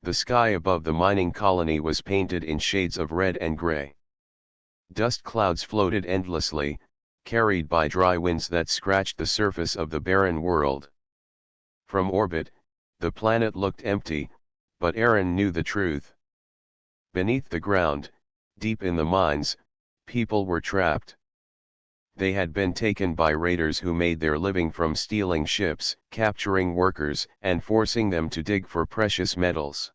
The sky above the mining colony was painted in shades of red and gray. Dust clouds floated endlessly, carried by dry winds that scratched the surface of the barren world. From orbit, the planet looked empty, but Aaron knew the truth. Beneath the ground, deep in the mines, people were trapped. They had been taken by raiders who made their living from stealing ships, capturing workers, and forcing them to dig for precious metals.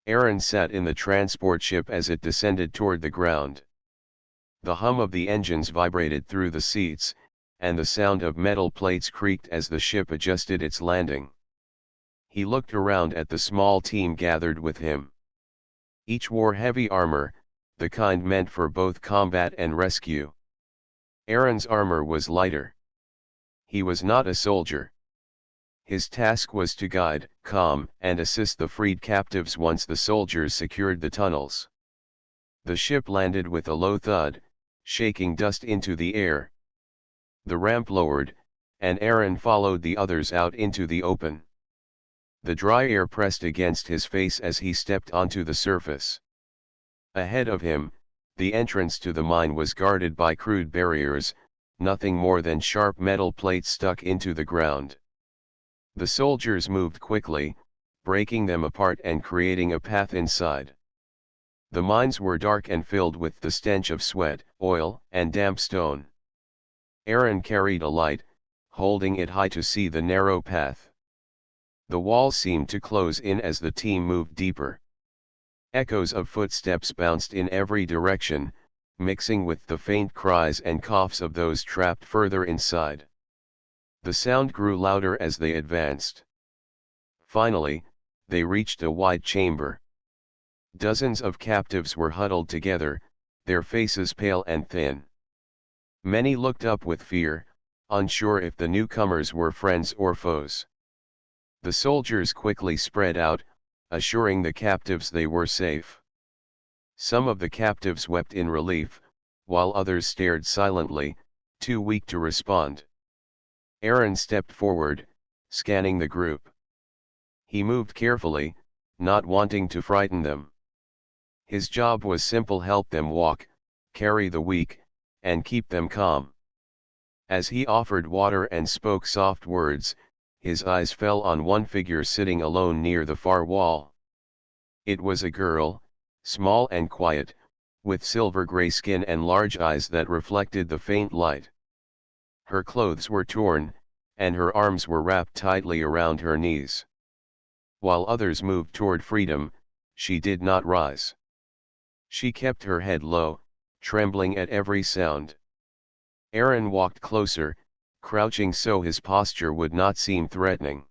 Aaron sat in the transport ship as it descended toward the ground. The hum of the engines vibrated through the seats, and the sound of metal plates creaked as the ship adjusted its landing. He looked around at the small team gathered with him. Each wore heavy armor, the kind meant for both combat and rescue. Aaron's armor was lighter. He was not a soldier. His task was to guide, calm, and assist the freed captives once the soldiers secured the tunnels. The ship landed with a low thud, shaking dust into the air. The ramp lowered, and Aaron followed the others out into the open. The dry air pressed against his face as he stepped onto the surface. Ahead of him, the entrance to the mine was guarded by crude barriers, nothing more than sharp metal plates stuck into the ground. The soldiers moved quickly, breaking them apart and creating a path inside. The mines were dark and filled with the stench of sweat, oil, and damp stone. Aaron carried a light, holding it high to see the narrow path. The walls seemed to close in as the team moved deeper. Echoes of footsteps bounced in every direction, mixing with the faint cries and coughs of those trapped further inside. The sound grew louder as they advanced. Finally, they reached a wide chamber. Dozens of captives were huddled together, their faces pale and thin. Many looked up with fear, unsure if the newcomers were friends or foes. The soldiers quickly spread out, assuring the captives they were safe. Some of the captives wept in relief, while others stared silently, too weak to respond. Aaron stepped forward, scanning the group. He moved carefully, not wanting to frighten them. His job was simple: help them walk, carry the weak, and keep them calm. As he offered water and spoke soft words, his eyes fell on one figure sitting alone near the far wall. It was a girl, small and quiet, with silver-gray skin and large eyes that reflected the faint light. Her clothes were torn, and her arms were wrapped tightly around her knees. While others moved toward freedom, she did not rise. She kept her head low, trembling at every sound. Aaron walked closer, crouching so his posture would not seem threatening.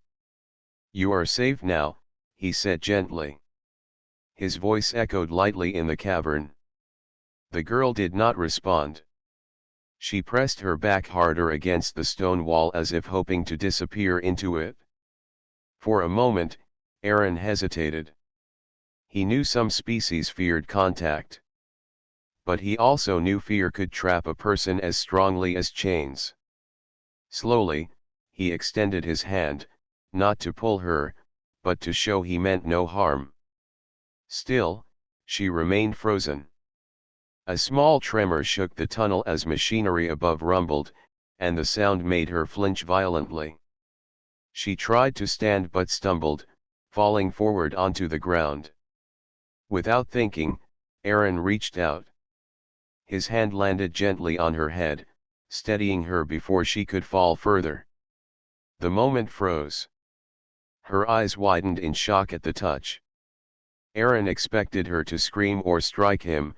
"You are safe now," he said gently. His voice echoed lightly in the cavern. The girl did not respond. She pressed her back harder against the stone wall as if hoping to disappear into it. For a moment, Aaron hesitated. He knew some species feared contact. But he also knew fear could trap a person as strongly as chains. Slowly, he extended his hand, not to pull her, but to show he meant no harm. Still, she remained frozen. A small tremor shook the tunnel as machinery above rumbled, and the sound made her flinch violently. She tried to stand but stumbled, falling forward onto the ground. Without thinking, Aaron reached out. His hand landed gently on her head, steadying her before she could fall further. The moment froze. Her eyes widened in shock at the touch. Aaron expected her to scream or strike him,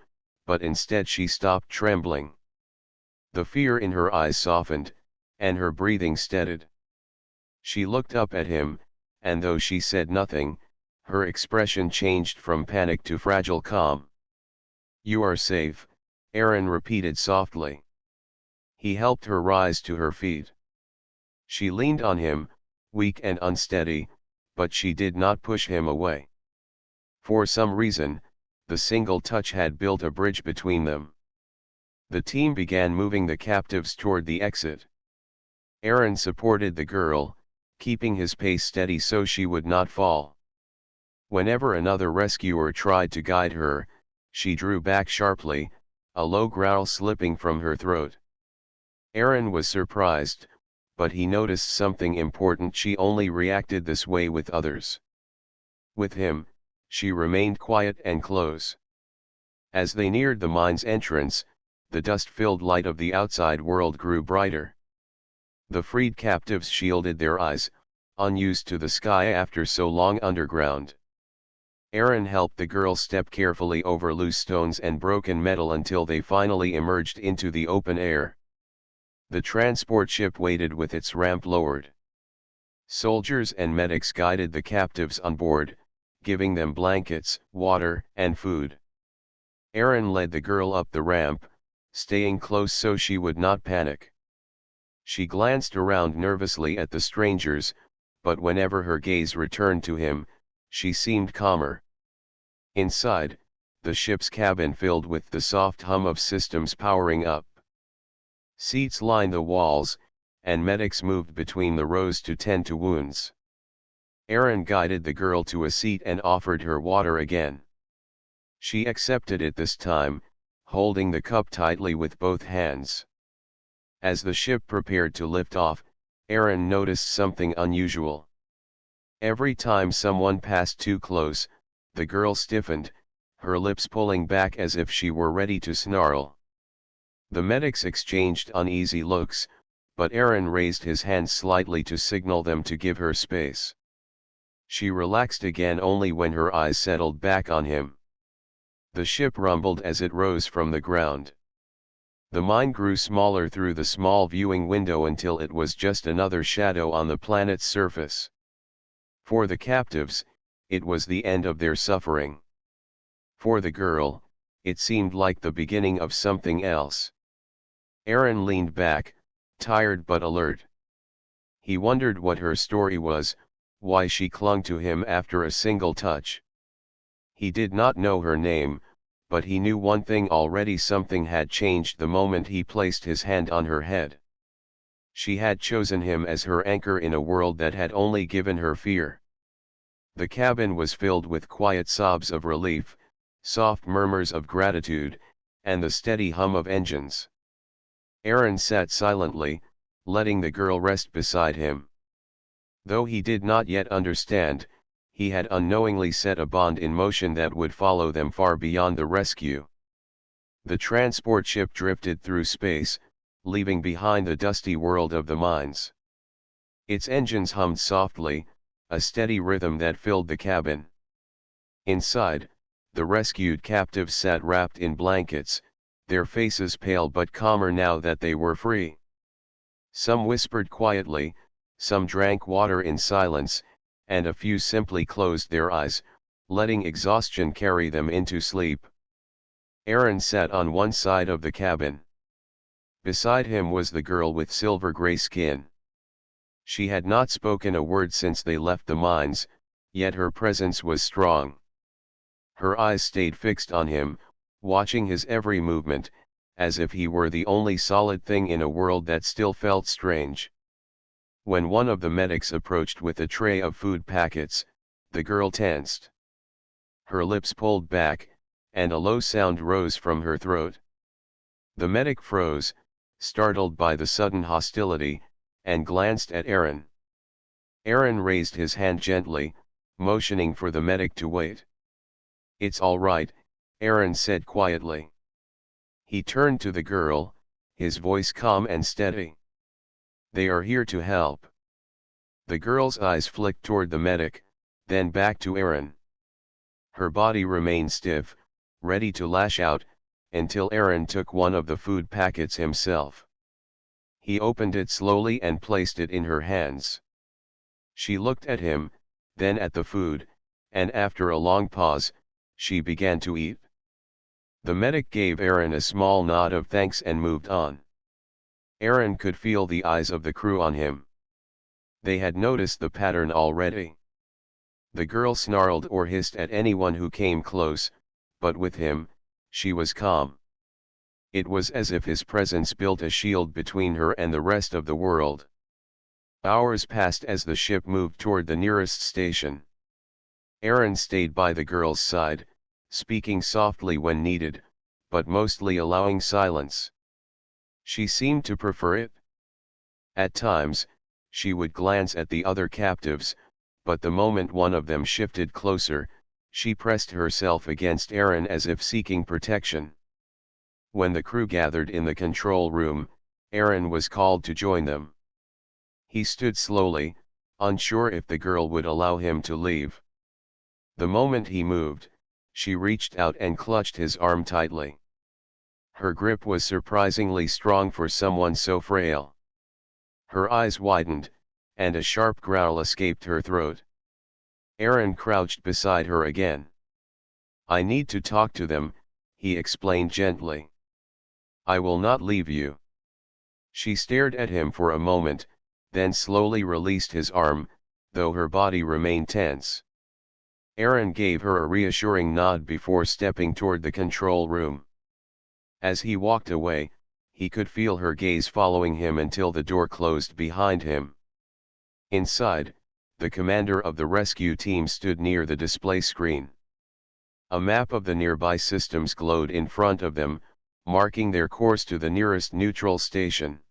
but instead she stopped trembling. The fear in her eyes softened, and her breathing steadied. She looked up at him, and though she said nothing, her expression changed from panic to fragile calm. "You are safe," Aaron repeated softly. He helped her rise to her feet. She leaned on him, weak and unsteady, but she did not push him away. For some reason, the single touch had built a bridge between them. The team began moving the captives toward the exit. Aaron supported the girl, keeping his pace steady so she would not fall. Whenever another rescuer tried to guide her, she drew back sharply, a low growl slipping from her throat. Aaron was surprised, but he noticed something important: she only reacted this way with others. With him, she remained quiet and close. As they neared the mine's entrance, the dust-filled light of the outside world grew brighter. The freed captives shielded their eyes, unused to the sky after so long underground. Aaron helped the girl step carefully over loose stones and broken metal until they finally emerged into the open air. The transport ship waited with its ramp lowered. Soldiers and medics guided the captives on board, giving them blankets, water, and food. Aaron led the girl up the ramp, staying close so she would not panic. She glanced around nervously at the strangers, but whenever her gaze returned to him, she seemed calmer. Inside, the ship's cabin filled with the soft hum of systems powering up. Seats lined the walls, and medics moved between the rows to tend to wounds. Aaron guided the girl to a seat and offered her water again. She accepted it this time, holding the cup tightly with both hands. As the ship prepared to lift off, Aaron noticed something unusual. Every time someone passed too close, the girl stiffened, her lips pulling back as if she were ready to snarl. The medics exchanged uneasy looks, but Aaron raised his hand slightly to signal them to give her space. She relaxed again only when her eyes settled back on him. The ship rumbled as it rose from the ground. The mine grew smaller through the small viewing window until it was just another shadow on the planet's surface. For the captives, it was the end of their suffering. For the girl, it seemed like the beginning of something else. Aaron leaned back, tired but alert. He wondered what her story was, why she clung to him after a single touch. He did not know her name, but he knew one thing already: something had changed the moment he placed his hand on her head. She had chosen him as her anchor in a world that had only given her fear. The cabin was filled with quiet sobs of relief, soft murmurs of gratitude, and the steady hum of engines. Aaron sat silently, letting the girl rest beside him. Though he did not yet understand, he had unknowingly set a bond in motion that would follow them far beyond the rescue. The transport ship drifted through space, leaving behind the dusty world of the mines. Its engines hummed softly, a steady rhythm that filled the cabin. Inside, the rescued captives sat wrapped in blankets, their faces pale but calmer now that they were free. Some whispered quietly, some drank water in silence, and a few simply closed their eyes, letting exhaustion carry them into sleep. Aaron sat on one side of the cabin. Beside him was the girl with silver-gray skin. She had not spoken a word since they left the mines, yet her presence was strong. Her eyes stayed fixed on him, watching his every movement, as if he were the only solid thing in a world that still felt strange. When one of the medics approached with a tray of food packets, the girl tensed. Her lips pulled back, and a low sound rose from her throat. The medic froze, startled by the sudden hostility, and glanced at Aaron. Aaron raised his hand gently, motioning for the medic to wait. "It's all right," Aaron said quietly. He turned to the girl, his voice calm and steady. "They are here to help." The girl's eyes flicked toward the medic, then back to Aaron. Her body remained stiff, ready to lash out, until Aaron took one of the food packets himself. He opened it slowly and placed it in her hands. She looked at him, then at the food, and after a long pause, she began to eat. The medic gave Aaron a small nod of thanks and moved on. Aaron could feel the eyes of the crew on him. They had noticed the pattern already. The girl snarled or hissed at anyone who came close, but with him, she was calm. It was as if his presence built a shield between her and the rest of the world. Hours passed as the ship moved toward the nearest station. Aaron stayed by the girl's side, speaking softly when needed, but mostly allowing silence. She seemed to prefer it. At times, she would glance at the other captives, but the moment one of them shifted closer, she pressed herself against Aaron as if seeking protection. When the crew gathered in the control room, Aaron was called to join them. He stood slowly, unsure if the girl would allow him to leave. The moment he moved, she reached out and clutched his arm tightly. Her grip was surprisingly strong for someone so frail. Her eyes widened, and a sharp growl escaped her throat. Aaron crouched beside her again. "I need to talk to them," he explained gently. "I will not leave you." She stared at him for a moment, then slowly released his arm, though her body remained tense. Aaron gave her a reassuring nod before stepping toward the control room. As he walked away, he could feel her gaze following him until the door closed behind him. Inside, the commander of the rescue team stood near the display screen. A map of the nearby systems glowed in front of them, marking their course to the nearest neutral station.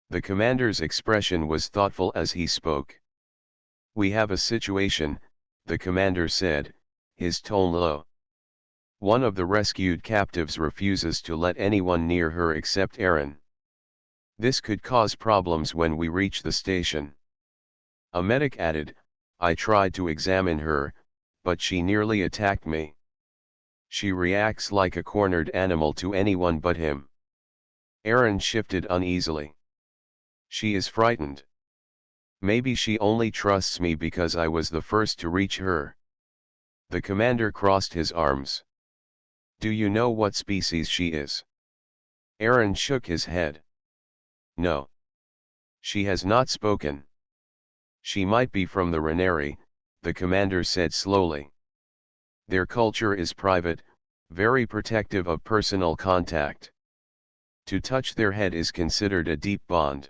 The commander's expression was thoughtful as he spoke. "We have a situation," the commander said, his tone low. "One of the rescued captives refuses to let anyone near her except Aaron. This could cause problems when we reach the station." A medic added, "I tried to examine her, but she nearly attacked me. She reacts like a cornered animal to anyone but him." Aaron shifted uneasily. "She is frightened. Maybe she only trusts me because I was the first to reach her." The commander crossed his arms. "Do you know what species she is?" Aaron shook his head. "No. She has not spoken." "She might be from the Reneri," the commander said slowly. "Their culture is private, very protective of personal contact. To touch their head is considered a deep bond.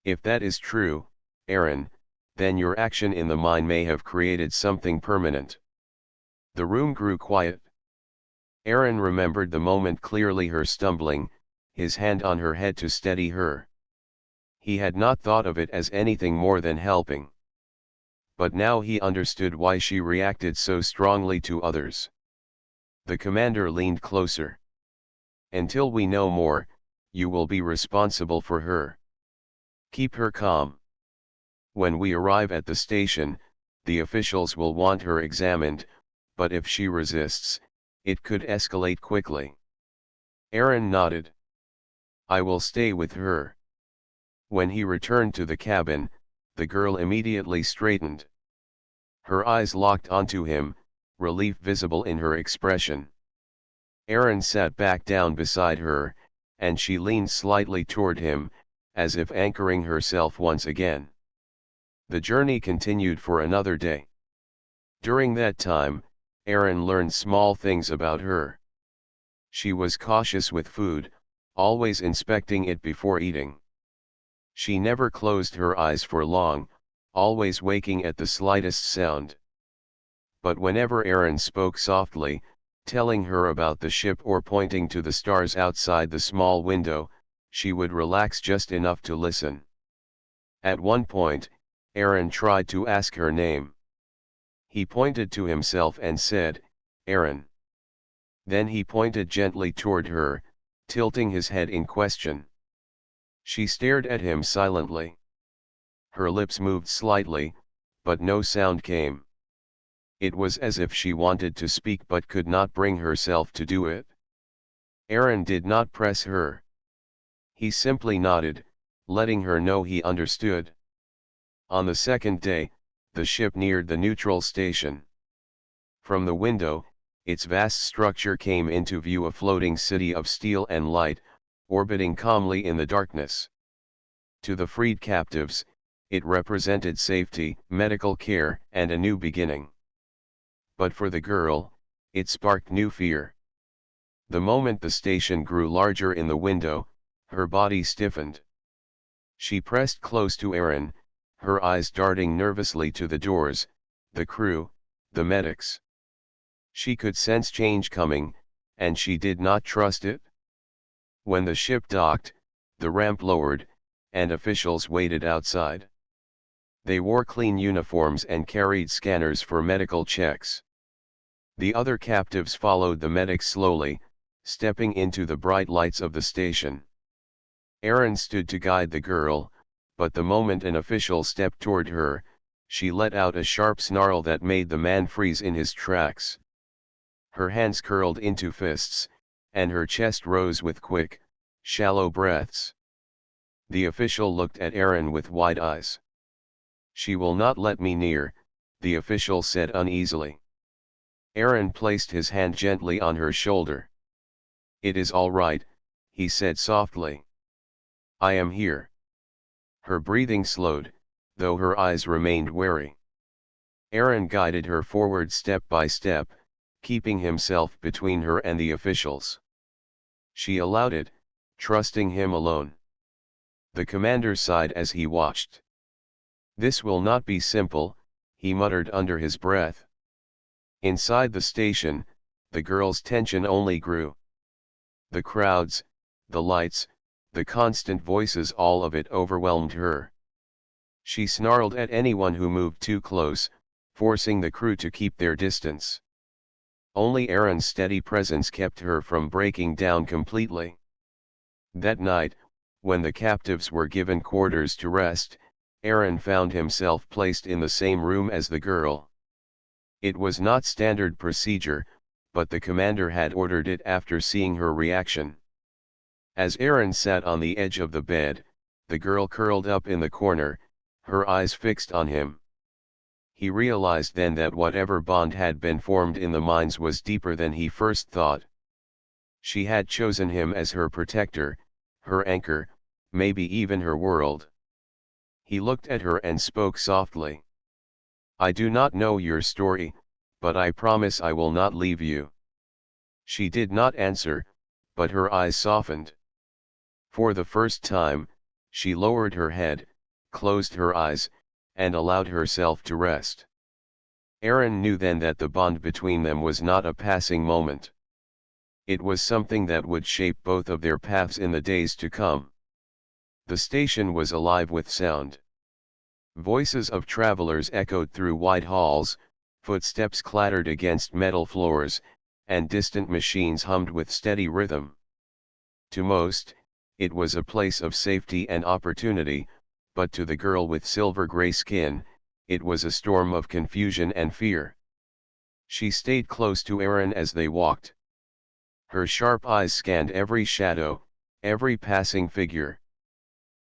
If that is true, Aaron, then your action in the mine may have created something permanent." The room grew quiet. Aaron remembered the moment clearly, her stumbling, his hand on her head to steady her. He had not thought of it as anything more than helping. But now he understood why she reacted so strongly to others. The commander leaned closer. "Until we know more, you will be responsible for her. Keep her calm. When we arrive at the station, the officials will want her examined, but if she resists, it could escalate quickly." Aaron nodded. "I will stay with her." When he returned to the cabin, the girl immediately straightened. Her eyes locked onto him, relief visible in her expression. Aaron sat back down beside her, and she leaned slightly toward him, as if anchoring herself once again. The journey continued for another day. During that time, Aaron learned small things about her. She was cautious with food, always inspecting it before eating. She never closed her eyes for long, always waking at the slightest sound. But whenever Aaron spoke softly, telling her about the ship or pointing to the stars outside the small window, she would relax just enough to listen. At one point, Aaron tried to ask her name. He pointed to himself and said, "Aaron." Then he pointed gently toward her, tilting his head in question. She stared at him silently. Her lips moved slightly, but no sound came. It was as if she wanted to speak but could not bring herself to do it. Aaron did not press her. He simply nodded, letting her know he understood. On the second day, the ship neared the neutral station. From the window, its vast structure came into view, a floating city of steel and light, orbiting calmly in the darkness. To the freed captives, it represented safety, medical care, and a new beginning. But for the girl, it sparked new fear. The moment the station grew larger in the window, her body stiffened. She pressed close to Aaron, her eyes darting nervously to the doors, the crew, the medics. She could sense change coming, and she did not trust it. When the ship docked, the ramp lowered, and officials waited outside. They wore clean uniforms and carried scanners for medical checks. The other captives followed the medics slowly, stepping into the bright lights of the station. Erin stood to guide the girl, but the moment an official stepped toward her, she let out a sharp snarl that made the man freeze in his tracks. Her hands curled into fists, and her chest rose with quick, shallow breaths. The official looked at Erin with wide eyes. "She will not let me near," the official said uneasily. Erin placed his hand gently on her shoulder. "It is all right," he said softly. "I am here." Her breathing slowed, though her eyes remained wary. Erin guided her forward step by step, keeping himself between her and the officials. She allowed it, trusting him alone. The commander sighed as he watched. "This will not be simple," he muttered under his breath. Inside the station, the girl's tension only grew. The crowds, the lights, the constant voices, all of it overwhelmed her. She snarled at anyone who moved too close, forcing the crew to keep their distance. Only Erin's steady presence kept her from breaking down completely. That night, when the captives were given quarters to rest, Erin found himself placed in the same room as the girl. It was not standard procedure, but the commander had ordered it after seeing her reaction. As Erin sat on the edge of the bed, the girl curled up in the corner, her eyes fixed on him. He realized then that whatever bond had been formed in the mines was deeper than he first thought. She had chosen him as her protector, her anchor, maybe even her world. He looked at her and spoke softly. "I do not know your story, but I promise I will not leave you." She did not answer, but her eyes softened. For the first time, she lowered her head, closed her eyes, and allowed herself to rest. Erin knew then that the bond between them was not a passing moment. It was something that would shape both of their paths in the days to come. The station was alive with sound. Voices of travelers echoed through wide halls, footsteps clattered against metal floors, and distant machines hummed with steady rhythm. To most, it was a place of safety and opportunity, but to the girl with silver-gray skin, it was a storm of confusion and fear. She stayed close to Erin as they walked. Her sharp eyes scanned every shadow, every passing figure.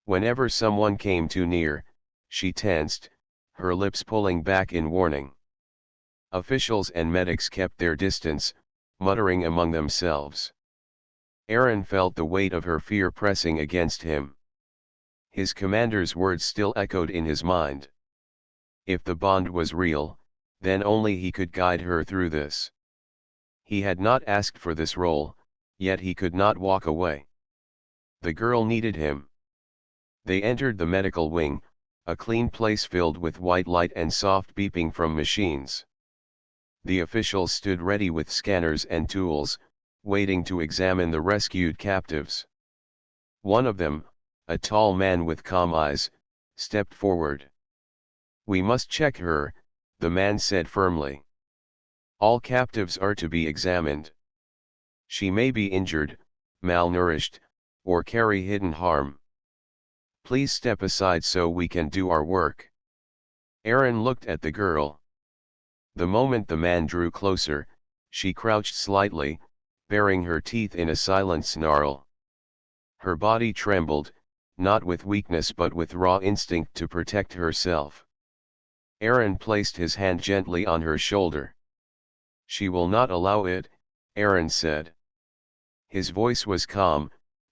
Whenever someone came too near, she tensed, her lips pulling back in warning. Officials and medics kept their distance, muttering among themselves. Erin felt the weight of her fear pressing against him. His commander's words still echoed in his mind. If the bond was real, then only he could guide her through this. He had not asked for this role, yet he could not walk away. The girl needed him. They entered the medical wing, a clean place filled with white light and soft beeping from machines. The officials stood ready with scanners and tools, waiting to examine the rescued captives. One of them, a tall man with calm eyes, stepped forward. "We must check her," the man said firmly. "All captives are to be examined. She may be injured, malnourished, or carry hidden harm. Please step aside so we can do our work." Erin looked at the girl. The moment the man drew closer, she crouched slightly, baring her teeth in a silent snarl. Her body trembled, not with weakness but with raw instinct to protect herself. Erin placed his hand gently on her shoulder. "She will not allow it," Erin said. His voice was calm,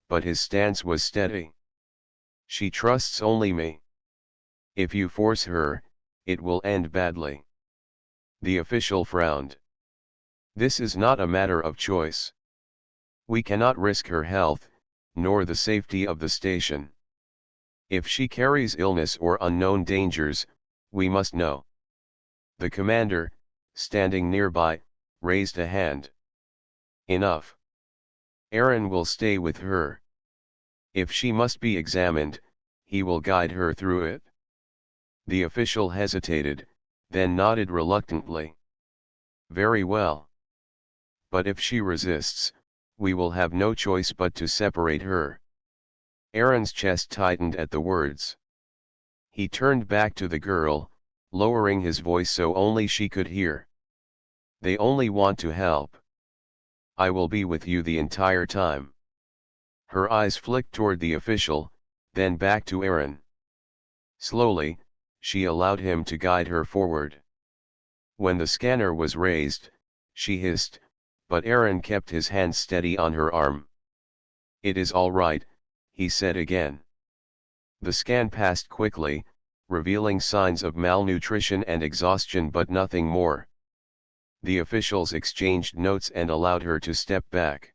but his stance was steady. "She trusts only me. If you force her, it will end badly." The official frowned. "This is not a matter of choice. We cannot risk her health, nor the safety of the station. If she carries illness or unknown dangers, we must know." The commander, standing nearby, raised a hand. Enough. Aaron will stay with her. If she must be examined, he will guide her through it. The official hesitated, then nodded reluctantly. Very well. But if she resists, we will have no choice but to separate her. Aaron's chest tightened at the words. He turned back to the girl, lowering his voice so only she could hear. They only want to help. I will be with you the entire time. Her eyes flicked toward the official, then back to Aaron. Slowly, she allowed him to guide her forward. When the scanner was raised, she hissed, but Aaron kept his hand steady on her arm. It is all right, he said again. The scan passed quickly, revealing signs of malnutrition and exhaustion but nothing more. The officials exchanged notes and allowed her to step back.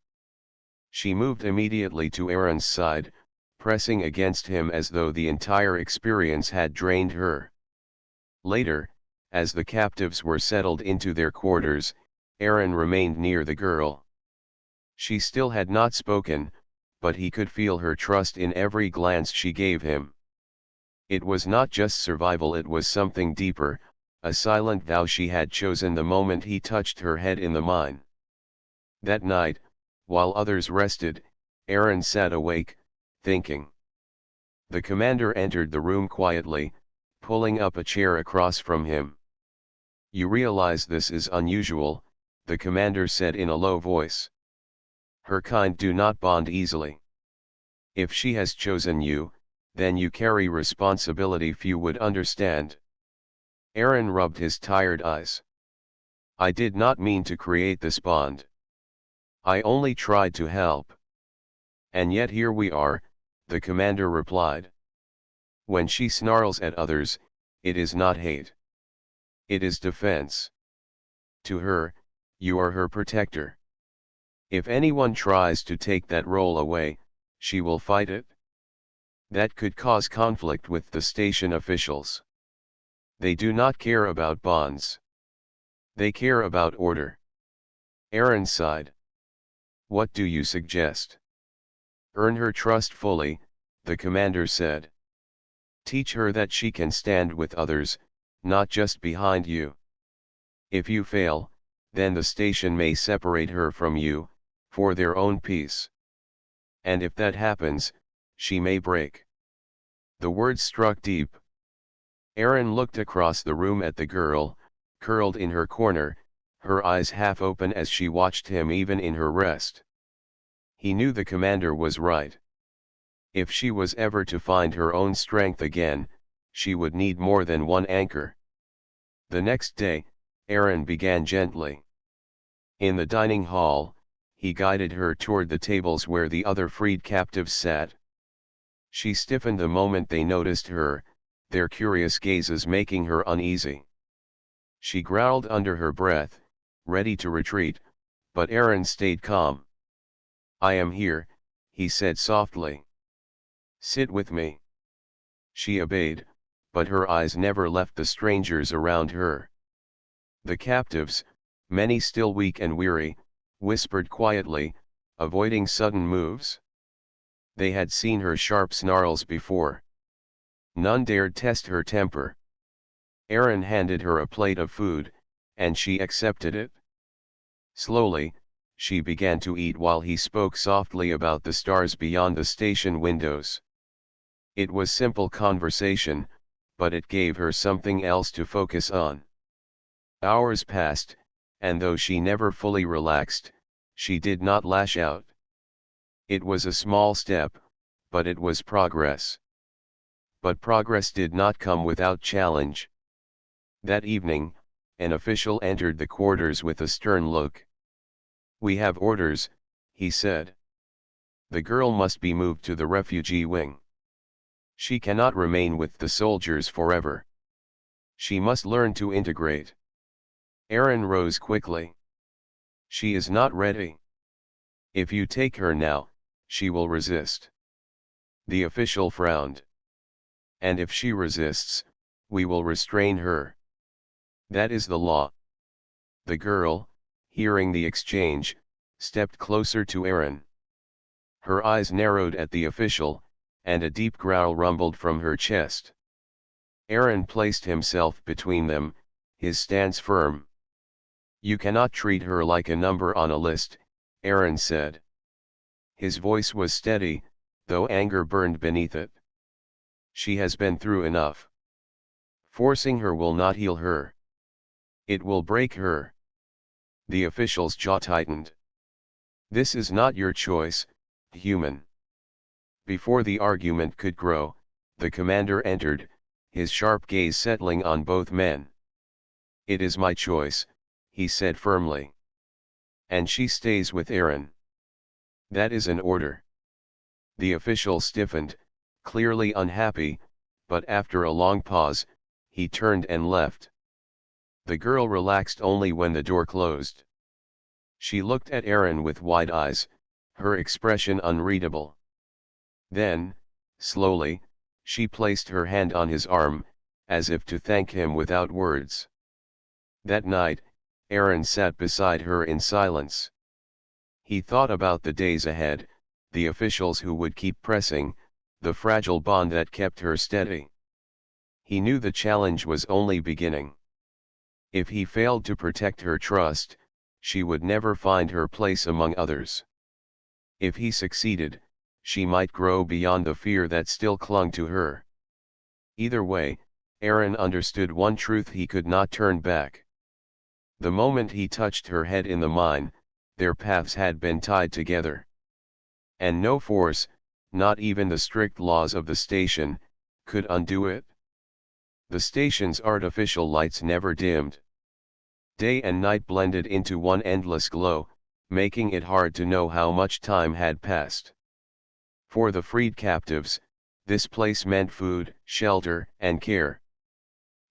She moved immediately to Aaron's side, pressing against him as though the entire experience had drained her. Later, as the captives were settled into their quarters, Aaron remained near the girl. She still had not spoken, but he could feel her trust in every glance she gave him. It was not just survival, it was something deeper, a silent vow she had chosen the moment he touched her head in the mine. That night, while others rested, Aaron sat awake, thinking. The commander entered the room quietly, pulling up a chair across from him. You realize this is unusual, the commander said in a low voice. Her kind do not bond easily. If she has chosen you, then you carry responsibility few would understand. Aaron rubbed his tired eyes. I did not mean to create this bond. I only tried to help. And yet here we are, the commander replied. When she snarls at others, it is not hate. It is defense. To her, you are her protector. If anyone tries to take that role away, she will fight it. That could cause conflict with the station officials. They do not care about bonds. They care about order. Aaron sighed. What do you suggest? Earn her trust fully, the commander said. Teach her that she can stand with others, not just behind you. If you fail, then the station may separate her from you, for their own peace. And if that happens, she may break. The words struck deep. Aaron looked across the room at the girl, curled in her corner, her eyes half open as she watched him even in her rest. He knew the commander was right. If she was ever to find her own strength again, she would need more than one anchor. The next day, Aaron began gently. In the dining hall, he guided her toward the tables where the other freed captives sat. She stiffened the moment they noticed her, their curious gazes making her uneasy. She growled under her breath, ready to retreat, but Aaron stayed calm. I am here, he said softly. Sit with me. She obeyed, but her eyes never left the strangers around her. The captives, many still weak and weary, whispered quietly, avoiding sudden moves. They had seen her sharp snarls before. None dared test her temper. Aaron handed her a plate of food, and she accepted it. Slowly, she began to eat while he spoke softly about the stars beyond the station windows. It was simple conversation, but it gave her something else to focus on. Hours passed, and though she never fully relaxed, she did not lash out. It was a small step, but it was progress. But progress did not come without challenge. That evening, an official entered the quarters with a stern look. We have orders, he said. The girl must be moved to the refugee wing. She cannot remain with the soldiers forever. She must learn to integrate. Aaron rose quickly. She is not ready. If you take her now, she will resist. The official frowned. And if she resists, we will restrain her. That is the law. The girl, hearing the exchange, stepped closer to Aaron. Her eyes narrowed at the official, and a deep growl rumbled from her chest. Aaron placed himself between them, his stance firm. "You cannot treat her like a number on a list," Aaron said. His voice was steady, though anger burned beneath it. "She has been through enough. Forcing her will not heal her. It will break her." The official's jaw tightened. "This is not your choice, human." Before the argument could grow, the commander entered, his sharp gaze settling on both men. "It is my choice," he said firmly. "And she stays with Aaron." "That is an order." The official stiffened, clearly unhappy, but after a long pause, he turned and left. The girl relaxed only when the door closed. She looked at Aaron with wide eyes, her expression unreadable. Then, slowly, she placed her hand on his arm, as if to thank him without words. That night, Aaron sat beside her in silence. He thought about the days ahead, the officials who would keep pressing, the fragile bond that kept her steady. He knew the challenge was only beginning. If he failed to protect her trust, she would never find her place among others. If he succeeded, she might grow beyond the fear that still clung to her. Either way, Aaron understood one truth: he could not turn back. The moment he touched her head in the mine, their paths had been tied together. And no force, not even the strict laws of the station, could undo it. The station's artificial lights never dimmed. Day and night blended into one endless glow, making it hard to know how much time had passed. For the freed captives, this place meant food, shelter, and care.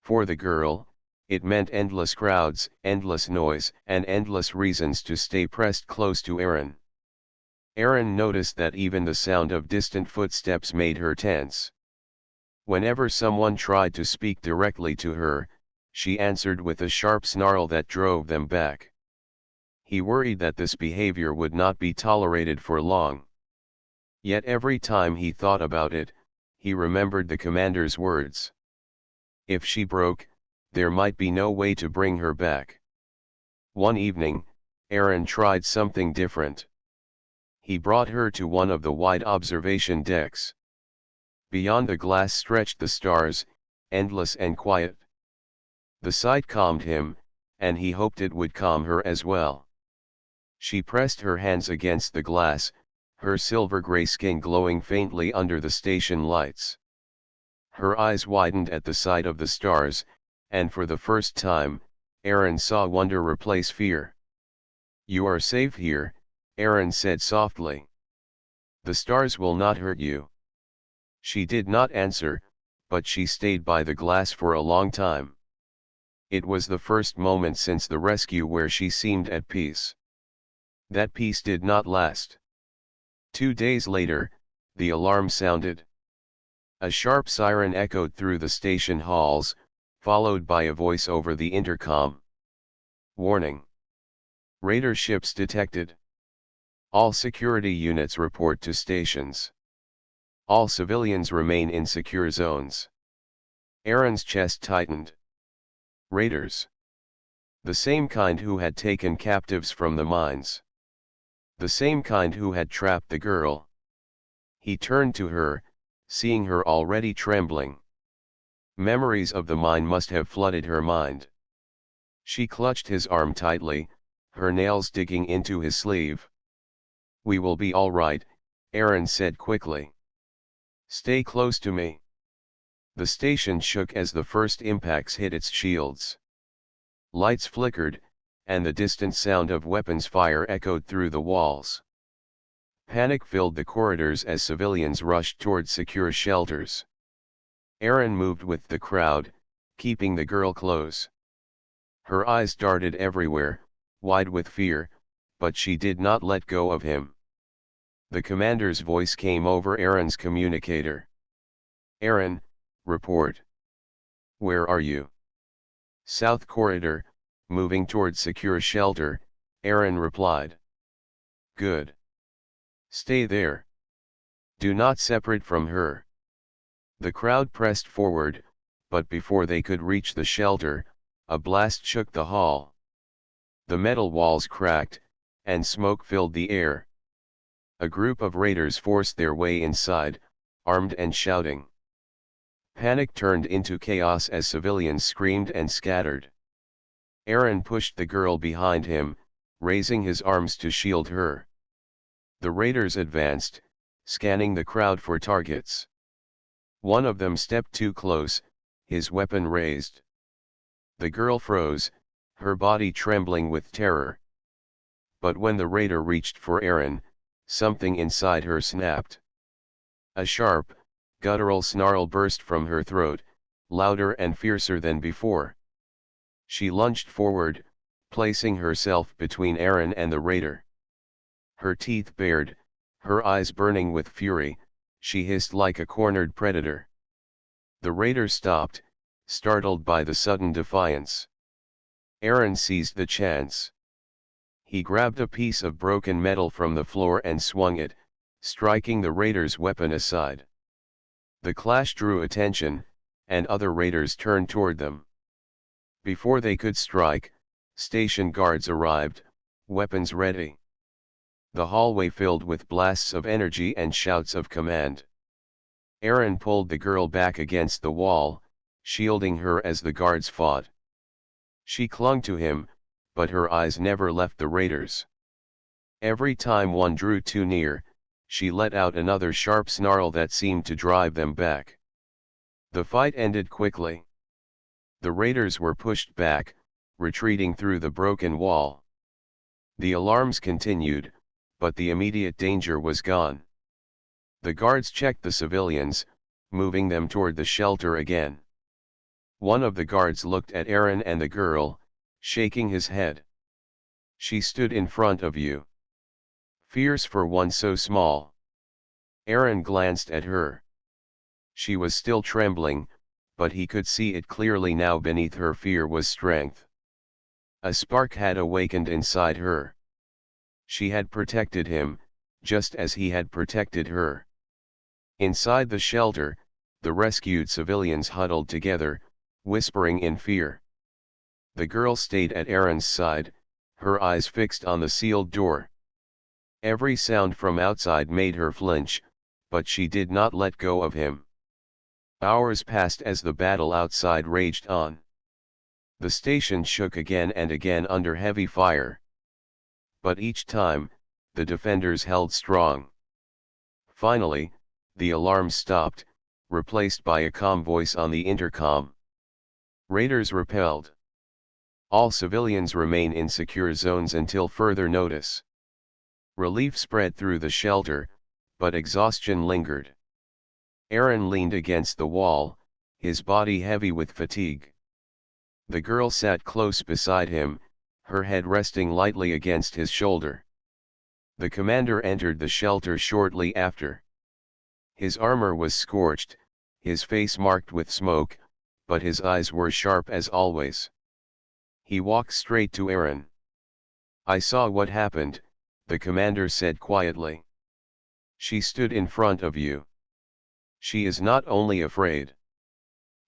For the girl, it meant endless crowds, endless noise, and endless reasons to stay pressed close to Aaron. Aaron noticed that even the sound of distant footsteps made her tense. Whenever someone tried to speak directly to her, she answered with a sharp snarl that drove them back. He worried that this behavior would not be tolerated for long. Yet every time he thought about it, he remembered the commander's words. If she broke, there might be no way to bring her back. One evening, Aaron tried something different. He brought her to one of the wide observation decks. Beyond the glass stretched the stars, endless and quiet. The sight calmed him, and he hoped it would calm her as well. She pressed her hands against the glass, her silver-gray skin glowing faintly under the station lights. Her eyes widened at the sight of the stars, and for the first time, Aaron saw wonder replace fear. "You are safe here," Aaron said softly. "The stars will not hurt you." She did not answer, but she stayed by the glass for a long time. It was the first moment since the rescue where she seemed at peace. That peace did not last. 2 days later, the alarm sounded. A sharp siren echoed through the station halls, followed by a voice over the intercom. "Warning. Raider ships detected. All security units report to stations. All civilians remain in secure zones." Aaron's chest tightened. Raiders. The same kind who had taken captives from the mines. The same kind who had trapped the girl. He turned to her, seeing her already trembling. Memories of the mine must have flooded her mind. She clutched his arm tightly, her nails digging into his sleeve. "We will be all right," Aaron said quickly. "Stay close to me." The station shook as the first impacts hit its shields. Lights flickered, and the distant sound of weapons fire echoed through the walls. Panic filled the corridors as civilians rushed toward secure shelters. Aaron moved with the crowd, keeping the girl close. Her eyes darted everywhere, wide with fear, but she did not let go of him. The commander's voice came over Aaron's communicator. "Aaron, report. Where are you?" "South Corridor, moving towards secure shelter, Aaron replied. Good. Stay there. Do not separate from her. The crowd pressed forward, but before they could reach the shelter, a blast shook the hall. The metal walls cracked, and smoke filled the air. A group of raiders forced their way inside, armed and shouting. Panic turned into chaos as civilians screamed and scattered. Aaron pushed the girl behind him, raising his arms to shield her. The raiders advanced, scanning the crowd for targets. One of them stepped too close, his weapon raised. The girl froze, her body trembling with terror. But when the raider reached for Aaron, something inside her snapped. A sharp, guttural snarl burst from her throat, louder and fiercer than before. She lunged forward, placing herself between Aaron and the raider. Her teeth bared, her eyes burning with fury, she hissed like a cornered predator. The raider stopped, startled by the sudden defiance. Aaron seized the chance. He grabbed a piece of broken metal from the floor and swung it, striking the raider's weapon aside. The clash drew attention, and other raiders turned toward them. Before they could strike, station guards arrived, weapons ready. The hallway filled with blasts of energy and shouts of command. Aaron pulled the girl back against the wall, shielding her as the guards fought. She clung to him, but her eyes never left the raiders. Every time one drew too near, she let out another sharp snarl that seemed to drive them back. The fight ended quickly. The raiders were pushed back, retreating through the broken wall. The alarms continued, but the immediate danger was gone. The guards checked the civilians, moving them toward the shelter again. One of the guards looked at Aaron and the girl, shaking his head. She stood in front of you. Fierce for one so small. Aaron glanced at her. She was still trembling, but he could see it clearly now. Beneath her fear was strength. A spark had awakened inside her. She had protected him, just as he had protected her. Inside the shelter, the rescued civilians huddled together, whispering in fear. The girl stayed at Aaron's side, her eyes fixed on the sealed door. Every sound from outside made her flinch, but she did not let go of him. Hours passed as the battle outside raged on. The station shook again and again under heavy fire. But each time, the defenders held strong. Finally, the alarm stopped, replaced by a calm voice on the intercom. Raiders repelled. All civilians remain in secure zones until further notice. Relief spread through the shelter, but exhaustion lingered. Aaron leaned against the wall, his body heavy with fatigue. The girl sat close beside him, her head resting lightly against his shoulder. The commander entered the shelter shortly after. His armor was scorched, his face marked with smoke, but his eyes were sharp as always. He walked straight to Aaron. "I saw what happened," the commander said quietly. "She stood in front of you. She is not only afraid.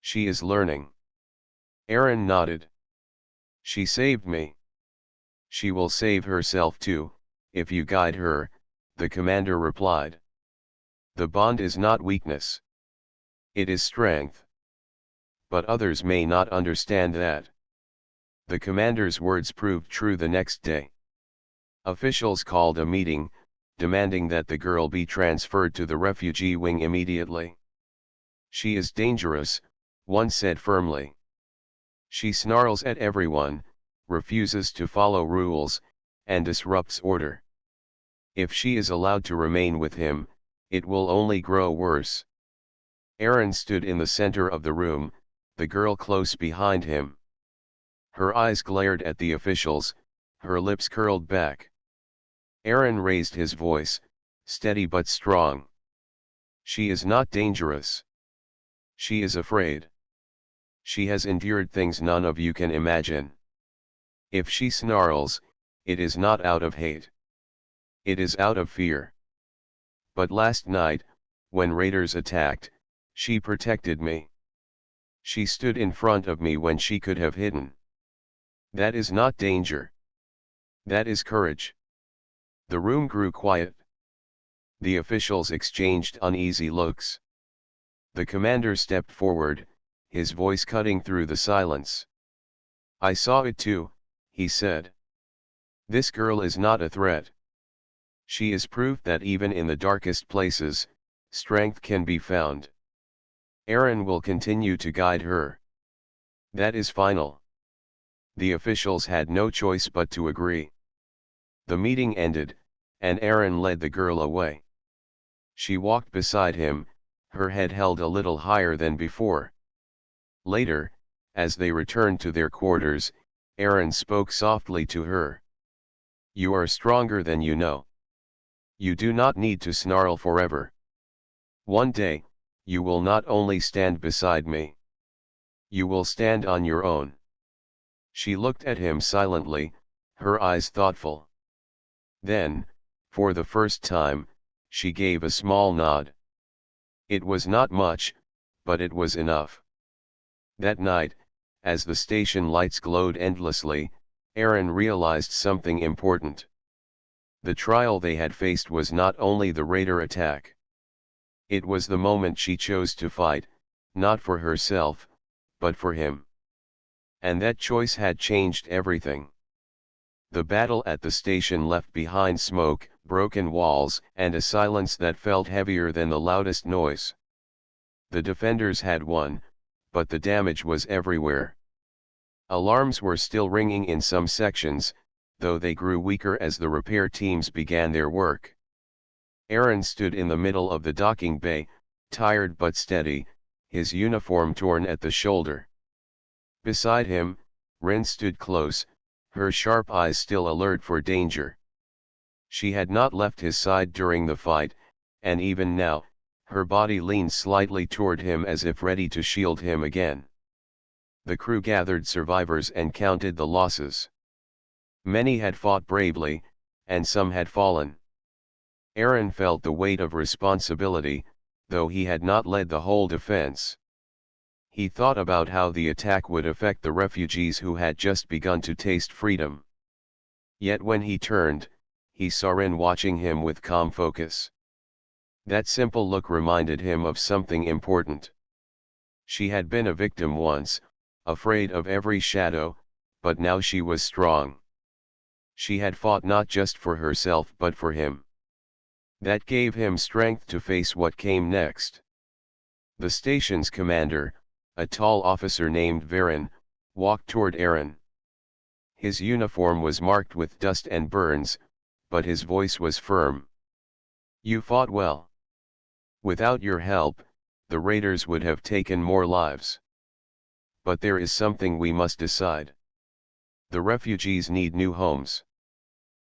She is learning." Aaron nodded. "She saved me. She will save herself too, if you guide her," the commander replied. "The bond is not weakness. It is strength. But others may not understand that." The commander's words proved true the next day. Officials called a meeting, demanding that the girl be transferred to the refugee wing immediately. "She is dangerous," one said firmly. "She snarls at everyone, refuses to follow rules, and disrupts order. If she is allowed to remain with him, it will only grow worse." Aaron stood in the center of the room, the girl close behind him. Her eyes glared at the officials, her lips curled back. Aaron raised his voice, steady but strong. "She is not dangerous. She is afraid. She has endured things none of you can imagine. If she snarls, it is not out of hate. It is out of fear. But last night, when raiders attacked, she protected me. She stood in front of me when she could have hidden. That is not danger. That is courage. The room grew quiet. The officials exchanged uneasy looks. The commander stepped forward, his voice cutting through the silence. I saw it too, he said. This girl is not a threat. She is proof that even in the darkest places, strength can be found. Aaron will continue to guide her. That is final. The officials had no choice but to agree. The meeting ended, and Aaron led the girl away. She walked beside him, her head held a little higher than before. Later, as they returned to their quarters, Aaron spoke softly to her. You are stronger than you know. You do not need to snarl forever. One day, you will not only stand beside me. You will stand on your own. She looked at him silently, her eyes thoughtful. Then, for the first time, she gave a small nod. It was not much, but it was enough. That night, as the station lights glowed endlessly, Aaron realized something important. The trial they had faced was not only the raider attack. It was the moment she chose to fight, not for herself, but for him. And that choice had changed everything. The battle at the station left behind smoke, broken walls, and a silence that felt heavier than the loudest noise. The defenders had won, but the damage was everywhere. Alarms were still ringing in some sections, though they grew weaker as the repair teams began their work. Aaron stood in the middle of the docking bay, tired but steady, his uniform torn at the shoulder. Beside him, Rin stood close, her sharp eyes still alert for danger. She had not left his side during the fight, and even now, her body leaned slightly toward him as if ready to shield him again. The crew gathered survivors and counted the losses. Many had fought bravely, and some had fallen. Aaron felt the weight of responsibility, though he had not led the whole defense. He thought about how the attack would affect the refugees who had just begun to taste freedom. Yet when he turned, he saw Rin watching him with calm focus. That simple look reminded him of something important. She had been a victim once, afraid of every shadow, but now she was strong. She had fought not just for herself but for him. That gave him strength to face what came next. The station's commander, a tall officer named Varen, walked toward Aaron. His uniform was marked with dust and burns, but his voice was firm. You fought well. Without your help, the raiders would have taken more lives. But there is something we must decide. The refugees need new homes.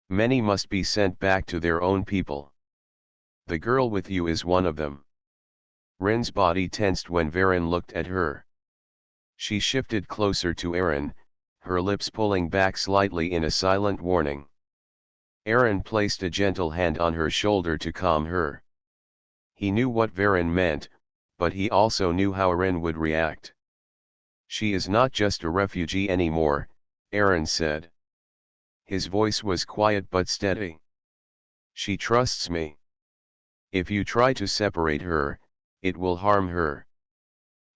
Many must be sent back to their own people. The girl with you is one of them. Rin's body tensed when Varen looked at her. She shifted closer to Aaron, her lips pulling back slightly in a silent warning. Aaron placed a gentle hand on her shoulder to calm her. He knew what Varen meant, but he also knew how Rin would react. She is not just a refugee anymore, Aaron said. His voice was quiet but steady. She trusts me. If you try to separate her, it will harm her.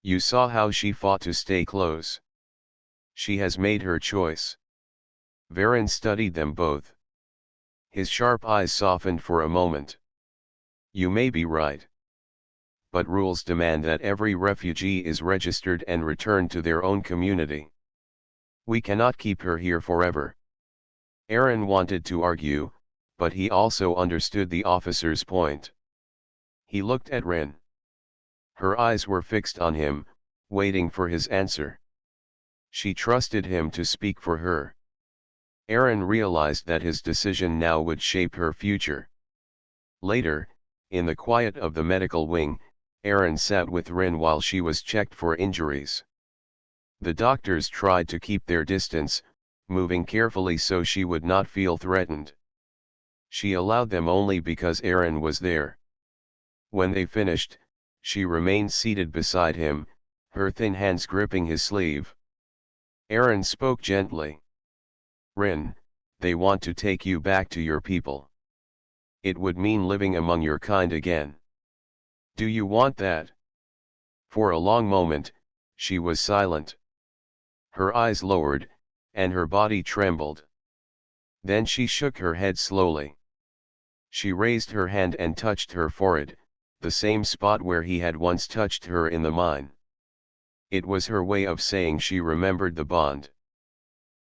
You saw how she fought to stay close. She has made her choice. Varen studied them both. His sharp eyes softened for a moment. You may be right. But rules demand that every refugee is registered and returned to their own community. We cannot keep her here forever. Aaron wanted to argue, but he also understood the officer's point. He looked at Rin. Her eyes were fixed on him, waiting for his answer. She trusted him to speak for her. Aaron realized that his decision now would shape her future. Later, in the quiet of the medical wing, Aaron sat with Rin while she was checked for injuries. The doctors tried to keep their distance, moving carefully so she would not feel threatened. She allowed them only because Aaron was there. When they finished, she remained seated beside him, her thin hands gripping his sleeve. Aaron spoke gently. Rin, they want to take you back to your people. It would mean living among your kind again. Do you want that? For a long moment, she was silent. Her eyes lowered, and her body trembled. Then she shook her head slowly. She raised her hand and touched her forehead, the same spot where he had once touched her in the mine. It was her way of saying she remembered the bond.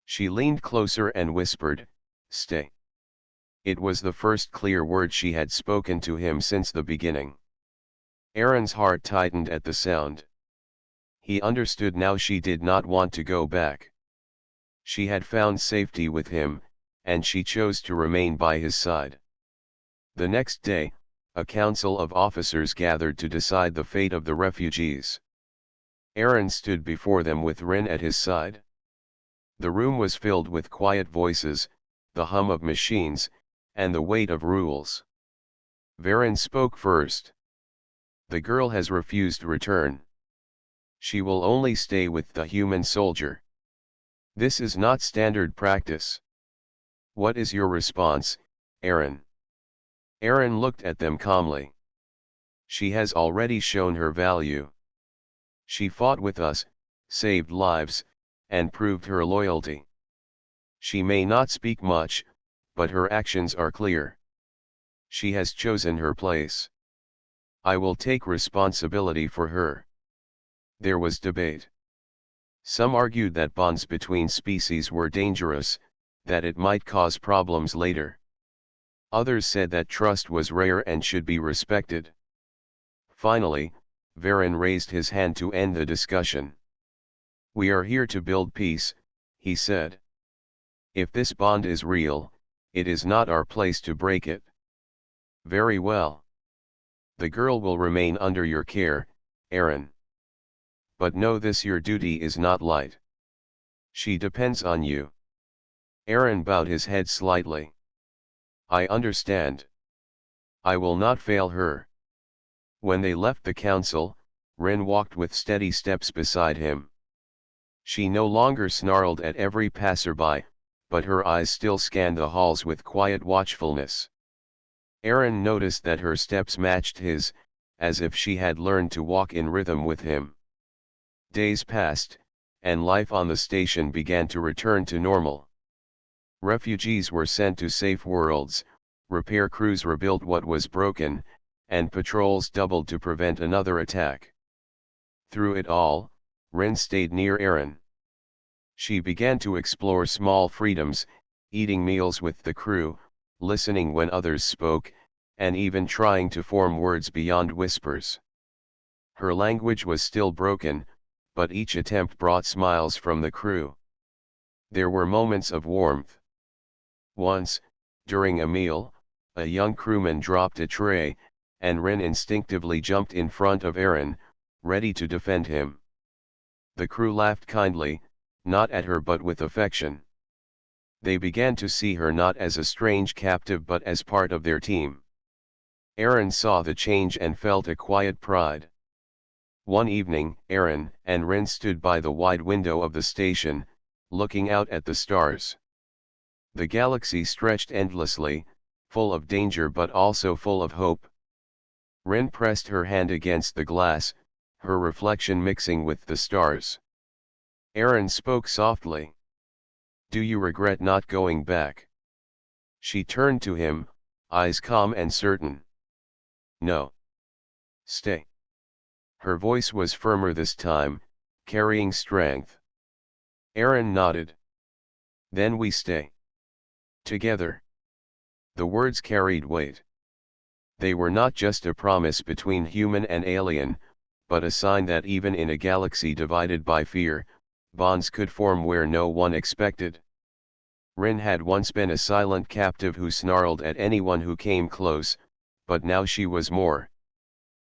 She leaned closer and whispered, "Stay." It was the first clear word she had spoken to him since the beginning. Aaron's heart tightened at the sound. He understood now she did not want to go back. She had found safety with him, and she chose to remain by his side. The next day, a council of officers gathered to decide the fate of the refugees. Aaron stood before them with Rin at his side. The room was filled with quiet voices, the hum of machines, and the weight of rules. Varen spoke first. The girl has refused return. She will only stay with the human soldier. This is not standard practice. What is your response, Aaron? Aaron looked at them calmly. She has already shown her value. She fought with us, saved lives, and proved her loyalty. She may not speak much, but her actions are clear. She has chosen her place. I will take responsibility for her. There was debate. Some argued that bonds between species were dangerous, that it might cause problems later. Others said that trust was rare and should be respected. Finally, Varen raised his hand to end the discussion. We are here to build peace, he said. If this bond is real, it is not our place to break it. Very well. The girl will remain under your care, Aaron. But know this, your duty is not light. She depends on you. Aaron bowed his head slightly. I understand. I will not fail her. When they left the council, Rin walked with steady steps beside him. She no longer snarled at every passerby, but her eyes still scanned the halls with quiet watchfulness. Aaron noticed that her steps matched his, as if she had learned to walk in rhythm with him. Days passed, and life on the station began to return to normal. Refugees were sent to safe worlds, repair crews rebuilt what was broken, and patrols doubled to prevent another attack. Through it all, Rin stayed near Aaron. She began to explore small freedoms, eating meals with the crew, listening when others spoke, and even trying to form words beyond whispers. Her language was still broken, but each attempt brought smiles from the crew. There were moments of warmth. Once, during a meal, a young crewman dropped a tray, and Rin instinctively jumped in front of Aaron, ready to defend him. The crew laughed kindly, not at her but with affection. They began to see her not as a strange captive but as part of their team. Aaron saw the change and felt a quiet pride. One evening, Aaron and Rin stood by the wide window of the station, looking out at the stars. The galaxy stretched endlessly, full of danger but also full of hope. Rin pressed her hand against the glass, her reflection mixing with the stars. Aaron spoke softly. Do you regret not going back? She turned to him, eyes calm and certain. No. Stay. Her voice was firmer this time, carrying strength. Aaron nodded. Then we stay. Together. The words carried weight. They were not just a promise between human and alien, but a sign that even in a galaxy divided by fear, bonds could form where no one expected. Rin had once been a silent captive who snarled at anyone who came close, but now she was more.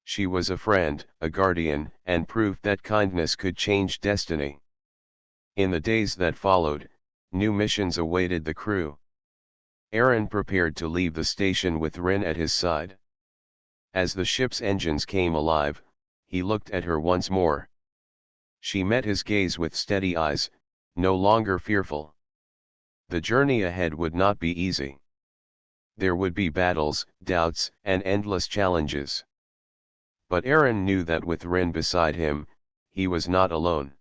She was a friend, a guardian, and proof that kindness could change destiny. In the days that followed, New missions awaited the crew. Aaron prepared to leave the station with Rin at his side. As the ship's engines came alive, he looked at her once more. She met his gaze with steady eyes, no longer fearful. The journey ahead would not be easy. There would be battles, doubts, and endless challenges. But Aaron knew that with Rin beside him, he was not alone.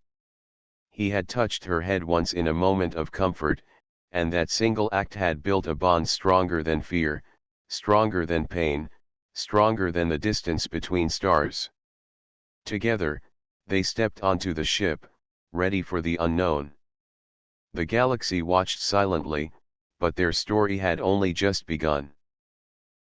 He had touched her head once in a moment of comfort, and that single act had built a bond stronger than fear, stronger than pain, stronger than the distance between stars. Together, they stepped onto the ship, ready for the unknown. The galaxy watched silently, but their story had only just begun.